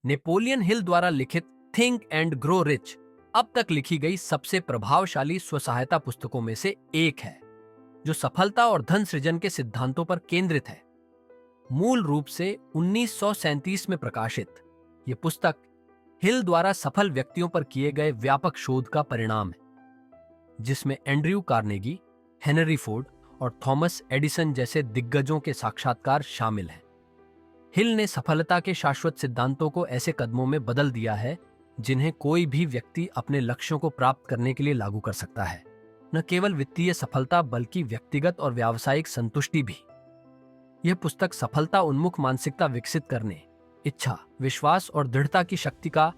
Napoleon Hill द्वारा लिखित think and grow rich अब तक लिखी गई सबसे प्रभावशाली स्वसहायता पुस्तकों में से एक है, जो सफलता और धन सृजन के सिद्धांतों पर केंद्रित है। मूल रूप से 1937 में प्रकाशित ये पुस्तक हिल द्वारा सफल व्यक्तियों पर किए गए व्यापक शोध का परिणाम है, जिसमें एंड्रयू कार्नेगी, हेनरी फोर्ड और थॉमस एडिसन जैसे दिग्गजों के साक्षात्कार शामिल हैं। हिल ने सफलता के शाश्वत सिद्धांतों को ऐसे कदमों में बदल दिया है जिन्हें कोई भी व्यक्ति अपने लक्ष्यों को प्राप्त करने के लिए लागू कर सकता है। न केवल वित्तीय सफलता बल्कि व्यक्तिगत और व्यावसायिक संतुष्टि भी। यह पुस्तक सफलता उन्मुख मानसिकता विकसित करने, इच्छा, विश्वास और दृढ़ता की शक्ति का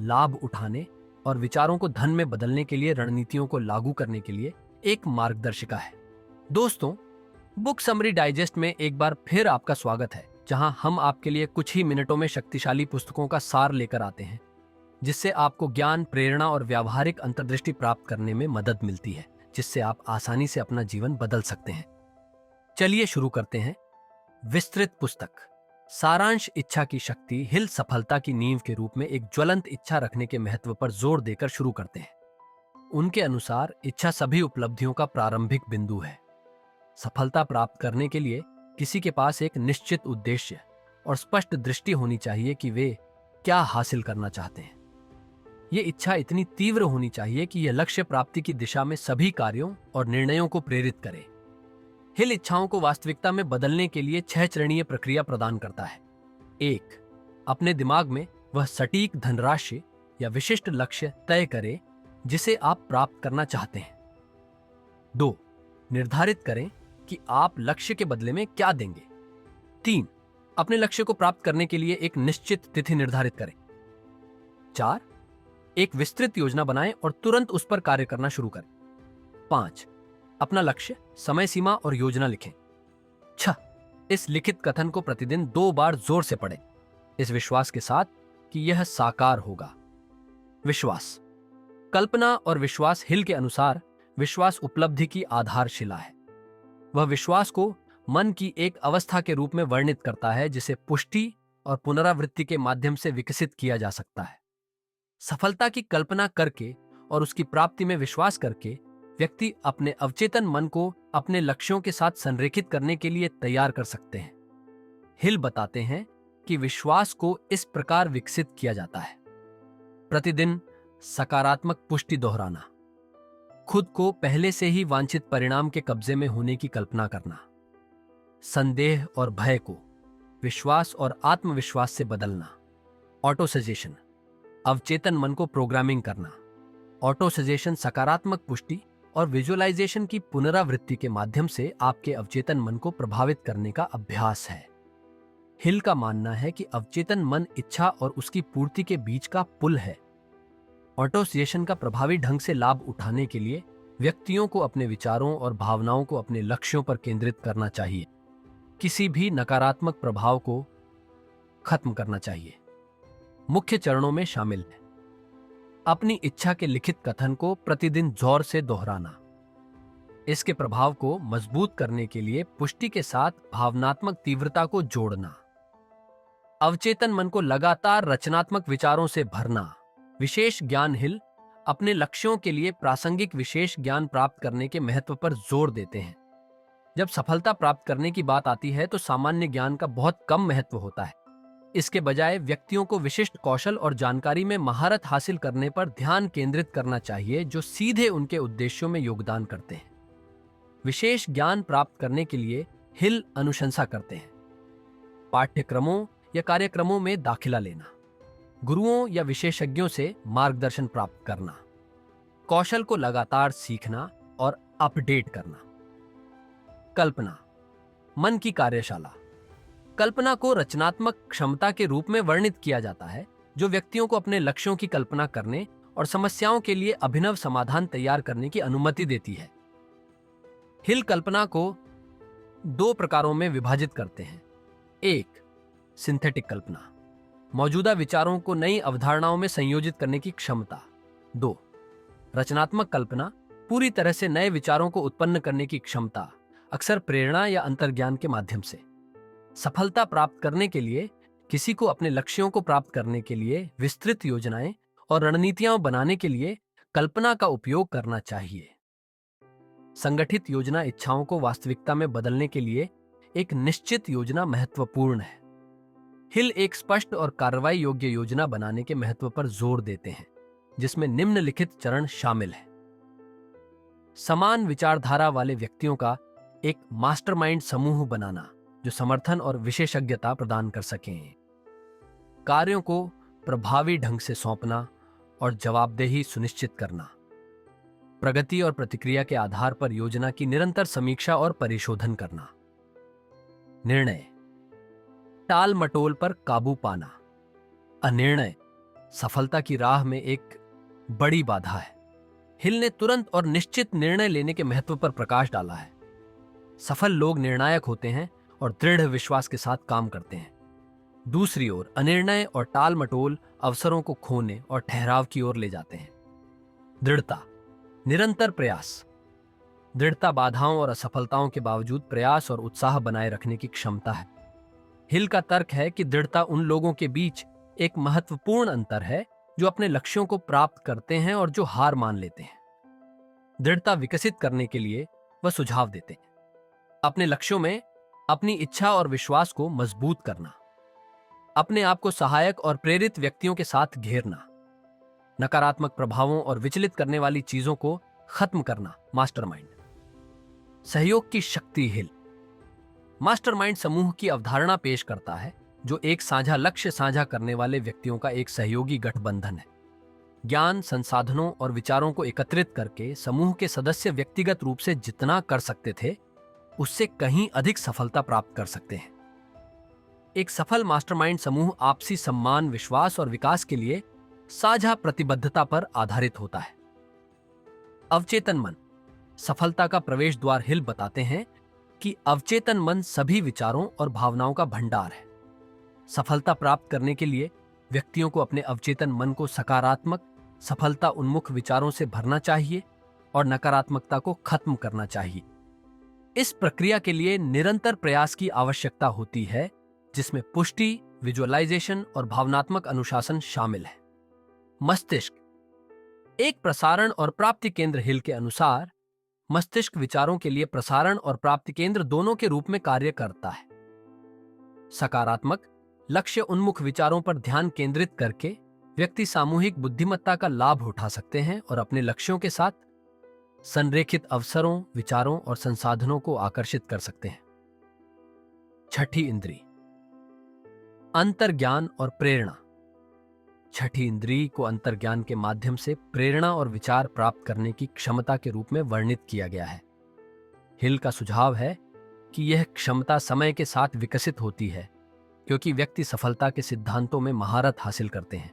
लाभ उठाने और विचारों को धन में बदलने के लिए रणनीतियों को लागू करने के लिए एक मार्गदर्शिका है। दोस्तों, बुक समरी डाइजेस्ट में एक बार फिर आपका स्वागत है, जहां हम आपके लिए कुछ ही मिनटों में शक्तिशाली पुस्तकों का सार लेकर आते हैं, जिससे आपको ज्ञान, प्रेरणा और व्यावहारिक अंतर्दृष्टि प्राप्त करने में मदद मिलती है, जिससे आप आसानी से अपना जीवन बदल सकते हैं। चलिए शुरू करते हैं। विस्तृत पुस्तक सारांश, इच्छा की शक्ति। हिल सफलता की नींव के रूप में एक ज्वलंत इच्छा रखने के महत्व पर जोर देकर शुरू करते हैं। उनके अनुसार इच्छा सभी उपलब्धियों का प्रारंभिक बिंदु है। सफलता प्राप्त करने के लिए किसी के पास एक निश्चित उद्देश्य और स्पष्ट दृष्टि होनी चाहिए कि वे क्या हासिल करना चाहते हैं। ये इच्छा इतनी तीव्र होनी चाहिए कि यह लक्ष्य प्राप्ति की दिशा में सभी कार्यों और निर्णयों को प्रेरित करे। हिल इच्छाओं को वास्तविकता में बदलने के लिए 6 चरणीय प्रक्रिया प्रदान करता है। 1. अपने दिमाग में वह सटीक धनराशि या विशिष्ट लक्ष्य तय करें जिसे आप प्राप्त करना चाहते हैं। 2. निर्धारित करें कि आप लक्ष्य के बदले में क्या देंगे। 3. अपने लक्ष्य को प्राप्त करने के लिए एक निश्चित तिथि निर्धारित करें। 4. एक विस्तृत योजना बनाएं और तुरंत उस पर कार्य करना शुरू करें। 5. अपना लक्ष्य, समय सीमा और योजना लिखें। 6. इस लिखित कथन को प्रतिदिन 2 बार जोर से पढ़ें, इस विश्वास के साथ कि यह साकार होगा। विश्वास, कल्पना और विश्वास। हिल के अनुसार विश्वास उपलब्धि की आधारशिला है। वह विश्वास को मन की एक अवस्था के रूप में वर्णित करता है जिसे पुष्टि और पुनरावृत्ति के माध्यम से विकसित किया जा सकता है। सफलता की कल्पना करके और उसकी प्राप्ति में विश्वास करके व्यक्ति अपने अवचेतन मन को अपने लक्ष्यों के साथ संरेखित करने के लिए तैयार कर सकते हैं। हिल बताते हैं कि विश्वास को इस प्रकार विकसित किया जाता है। प्रतिदिन सकारात्मक पुष्टि दोहराना, खुद को पहले से ही वांछित परिणाम के कब्जे में होने की कल्पना करना, संदेह और भय को विश्वास और आत्मविश्वास से बदलना, ऑटो सजेशन, अवचेतन मन को प्रोग्रामिंग करना। ऑटो सजेशन सकारात्मक पुष्टि और विजुअलाइजेशन की पुनरावृत्ति के माध्यम से आपके अवचेतन मन को प्रभावित करने का अभ्यास है। हिल का मानना है कि अवचेतन मन इच्छा और उसकी पूर्ति के बीच का पुल है। ऑटो सजेशन का प्रभावी ढंग से लाभ उठाने के लिए व्यक्तियों को अपने विचारों और भावनाओं को अपने लक्ष्यों पर केंद्रित करना चाहिए। किसी भी नकारात्मक प्रभाव को खत्म करना चाहिए। मुख्य चरणों में शामिल है अपनी इच्छा के लिखित कथन को प्रतिदिन जोर से दोहराना, इसके प्रभाव को मजबूत करने के लिए पुष्टि के साथ भावनात्मक तीव्रता को जोड़ना, अवचेतन मन को लगातार रचनात्मक विचारों से भरना। विशेष ज्ञान। हिल अपने लक्ष्यों के लिए प्रासंगिक विशेष ज्ञान प्राप्त करने के महत्व पर जोर देते हैं। जब सफलता प्राप्त करने की बात आती है तो सामान्य ज्ञान का बहुत कम महत्व होता है। इसके बजाय व्यक्तियों को विशिष्ट कौशल और जानकारी में महारत हासिल करने पर ध्यान केंद्रित करना चाहिए जो सीधे उनके उद्देश्यों में योगदान करते हैं। विशेष ज्ञान प्राप्त करने के लिए हिल अनुशंसा करते हैं पाठ्यक्रमों या कार्यक्रमों में दाखिला लेना, गुरुओं या विशेषज्ञों से मार्गदर्शन प्राप्त करना, कौशल को लगातार सीखना और अपडेट करना। कल्पना, मन की कार्यशाला। कल्पना को रचनात्मक क्षमता के रूप में वर्णित किया जाता है जो व्यक्तियों को अपने लक्ष्यों की कल्पना करने और समस्याओं के लिए अभिनव समाधान तैयार करने की अनुमति देती है। हिल कल्पना को 2 प्रकारों में विभाजित करते हैं। 1. सिंथेटिक कल्पना, मौजूदा विचारों को नई अवधारणाओं में संयोजित करने की क्षमता। 2. रचनात्मक कल्पना, पूरी तरह से नए विचारों को उत्पन्न करने की क्षमता, अक्सर प्रेरणा या अंतर्ज्ञान के माध्यम से। सफलता प्राप्त करने के लिए किसी को अपने लक्ष्यों को प्राप्त करने के लिए विस्तृत योजनाएं और रणनीतियां बनाने के लिए कल्पना का उपयोग करना चाहिए। संगठित योजना इच्छाओं को वास्तविकता में बदलने के लिए एक निश्चित योजना महत्वपूर्ण है। हिल एक स्पष्ट और कार्रवाई योग्य योजना बनाने के महत्व पर जोर देते हैं, जिसमें निम्नलिखित चरण शामिल हैं। समान विचारधारा वाले व्यक्तियों का एक मास्टरमाइंड समूह बनाना जो समर्थन और विशेषज्ञता प्रदान कर सकें। कार्यों को प्रभावी ढंग से सौंपना और जवाबदेही सुनिश्चित करना। प्रगति और प्रतिक्रिया के आधार पर योजना की निरंतर समीक्षा और परिशोधन करना। निर्णय, टाल मटोल पर काबू पाना। अनिर्णय सफलता की राह में एक बड़ी बाधा है। हिल ने तुरंत और निश्चित निर्णय लेने के महत्व पर प्रकाश डाला है। सफल लोग निर्णायक होते हैं और दृढ़ विश्वास के साथ काम करते हैं। दूसरी ओर अनिर्णय और टाल मटोल अवसरों को खोने और ठहराव की ओर ले जाते हैं। दृढ़ता, निरंतर प्रयास। दृढ़ता बाधाओं और असफलताओं के बावजूद प्रयास और उत्साह बनाए रखने की क्षमता है। हिल का तर्क है कि दृढ़ता उन लोगों के बीच एक महत्वपूर्ण अंतर है जो अपने लक्ष्यों को प्राप्त करते हैं और जो हार मान लेते हैं। दृढ़ता विकसित करने के लिए वह सुझाव देते हैं। अपने लक्ष्यों में अपनी इच्छा और विश्वास को मजबूत करना। अपने आप को सहायक और प्रेरित व्यक्तियों के साथ घेरना। नकारात्मक प्रभावों और विचलित करने वाली चीजों को खत्म करना। मास्टरमाइंड, सहयोग की शक्ति। हिल मास्टरमाइंड समूह की अवधारणा पेश करता है जो एक साझा लक्ष्य साझा करने वाले व्यक्तियों का एक सहयोगी गठबंधन है। ज्ञान, संसाधनों और विचारों को एकत्रित करके समूह के सदस्य व्यक्तिगत रूप से जितना कर सकते थे उससे कहीं अधिक सफलता प्राप्त कर सकते हैं। एक सफल मास्टरमाइंड समूह आपसी सम्मान, विश्वास और विकास के लिए साझा प्रतिबद्धता पर आधारित होता है। अवचेतन मन, सफलता का प्रवेश द्वार। हिल बताते हैं कि अवचेतन मन सभी विचारों और भावनाओं का भंडार है। सफलता प्राप्त करने के लिए व्यक्तियों को अपने अवचेतन मन को सकारात्मक, सफलता उन्मुख विचारों से भरना चाहिए और नकारात्मकता को खत्म करना चाहिए। इस प्रक्रिया के लिए निरंतर प्रयास की आवश्यकता होती है, जिसमें पुष्टि, विजुअलाइजेशन और भावनात्मक अनुशासन शामिल है। मस्तिष्क एक प्रसारण और प्राप्ति केंद्र। हिल के अनुसार मस्तिष्क विचारों के लिए प्रसारण और प्राप्ति केंद्र दोनों के रूप में कार्य करता है। सकारात्मक, लक्ष्य उन्मुख विचारों पर ध्यान केंद्रित करके व्यक्ति सामूहिक बुद्धिमत्ता का लाभ उठा सकते हैं और अपने लक्ष्यों के साथ संरेखित अवसरों, विचारों और संसाधनों को आकर्षित कर सकते हैं। छठी इंद्री, अंतर्ज्ञान और प्रेरणा। छठी इंद्री को अंतर्ज्ञान के माध्यम से प्रेरणा और विचार प्राप्त करने की क्षमता के रूप में वर्णित किया गया है। हिल का सुझाव है कि यह क्षमता समय के साथ विकसित होती है क्योंकि व्यक्ति सफलता के सिद्धांतों में महारत हासिल करते हैं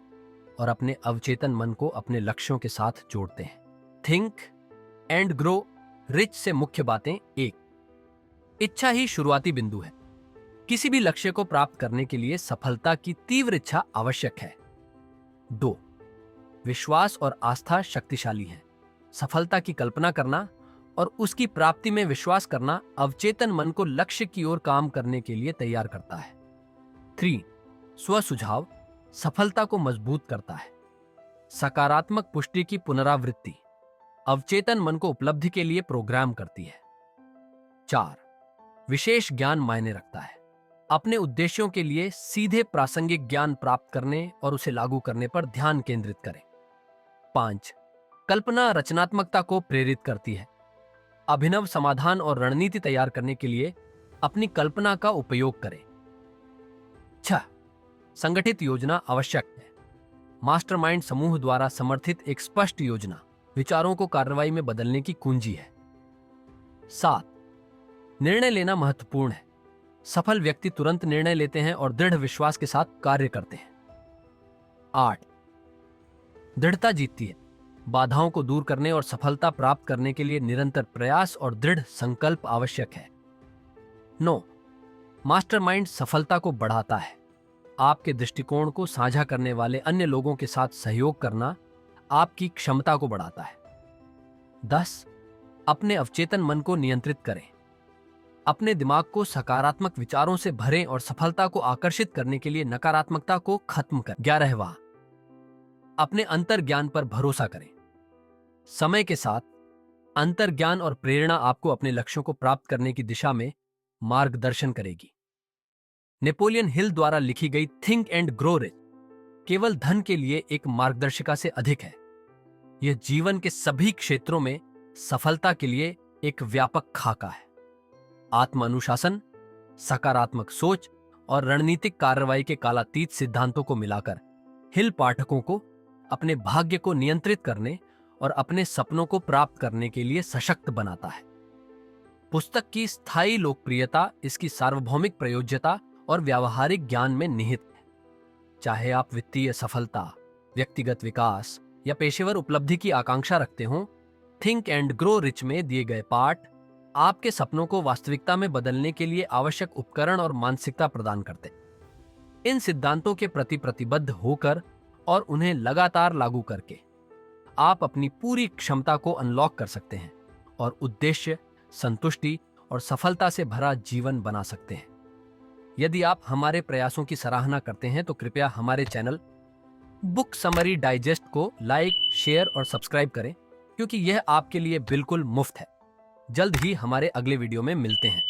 और अपने अवचेतन मन को अपने लक्ष्यों के साथ जोड़ते हैं। थिंक एंड ग्रो रिच से मुख्य बातें। 1. इच्छा ही शुरुआती बिंदु है। किसी भी लक्ष्य को प्राप्त करने के लिए सफलता की तीव्र इच्छा आवश्यक है। 2. विश्वास और आस्था शक्तिशाली है। सफलता की कल्पना करना और उसकी प्राप्ति में विश्वास करना अवचेतन मन को लक्ष्य की ओर काम करने के लिए तैयार करता है। 3. स्व सुझाव सफलता को मजबूत करता है। सकारात्मक पुष्टि की पुनरावृत्ति अवचेतन मन को उपलब्धि के लिए प्रोग्राम करती है। 4. विशेष ज्ञान मायने रखता है। अपने उद्देश्यों के लिए सीधे प्रासंगिक ज्ञान प्राप्त करने और उसे लागू करने पर ध्यान केंद्रित करें। 5. कल्पना रचनात्मकता को प्रेरित करती है। अभिनव समाधान और रणनीति तैयार करने के लिए अपनी कल्पना का उपयोग करें। 6. संगठित योजना आवश्यक है। मास्टरमाइंड समूह द्वारा समर्थित एक स्पष्ट योजना विचारों को कार्रवाई में बदलने की कुंजी है। 7. निर्णय लेना महत्वपूर्ण है। सफल व्यक्ति तुरंत निर्णय लेते हैं और दृढ़ विश्वास के साथ कार्य करते हैं। 8. दृढ़ता जीतती है। बाधाओं को दूर करने और सफलता प्राप्त करने के लिए निरंतर प्रयास और दृढ़ संकल्प आवश्यक है। 9. मास्टरमाइंड सफलता को बढ़ाता है। आपके दृष्टिकोण को साझा करने वाले अन्य लोगों के साथ सहयोग करना आपकी क्षमता को बढ़ाता है। 10. अपने अवचेतन मन को नियंत्रित करें। अपने दिमाग को सकारात्मक विचारों से भरें और सफलता को आकर्षित करने के लिए नकारात्मकता को खत्म करें। 11वां, अपने अंतर्ज्ञान पर भरोसा करें। समय के साथ अंतर्ज्ञान और प्रेरणा आपको अपने लक्ष्यों को प्राप्त करने की दिशा में मार्गदर्शन करेगी। नेपोलियन हिल द्वारा लिखी गई थिंक एंड ग्रो रिच केवल धन के लिए एक मार्गदर्शिका से अधिक है। यह जीवन के सभी क्षेत्रों में सफलता के लिए एक व्यापक खाका है। आत्म अनुशासन, सकारात्मक सोच और रणनीतिक कार्रवाई के कालातीत सिद्धांतों को मिलाकर हिल पाठकों को अपने भाग्य को नियंत्रित करने और अपने सपनों को प्राप्त करने के लिए सशक्त बनाता है। पुस्तक की स्थायी लोकप्रियता इसकी सार्वभौमिक प्रयोज्यता और व्यावहारिक ज्ञान में निहित है। चाहे आप वित्तीय सफलता, व्यक्तिगत विकास या पेशेवर उपलब्धि की आकांक्षा रखते हो, थिंक एंड ग्रो रिच में दिए गए पाठ आपके सपनों को वास्तविकता में बदलने के लिए आवश्यक उपकरण और मानसिकता प्रदान करते हैं। इन सिद्धांतों के प्रति प्रतिबद्ध होकर और उन्हें लगातार लागू करके आप अपनी पूरी क्षमता को अनलॉक कर सकते हैं और उद्देश्य, संतुष्टि और सफलता से भरा जीवन बना सकते हैं। यदि आप हमारे प्रयासों की सराहना करते हैं तो कृपया हमारे चैनल बुक समरी डाइजेस्ट को लाइक, शेयर और सब्सक्राइब करें, क्योंकि यह आपके लिए बिल्कुल मुफ्त है। जल्द ही हमारे अगले वीडियो में मिलते हैं।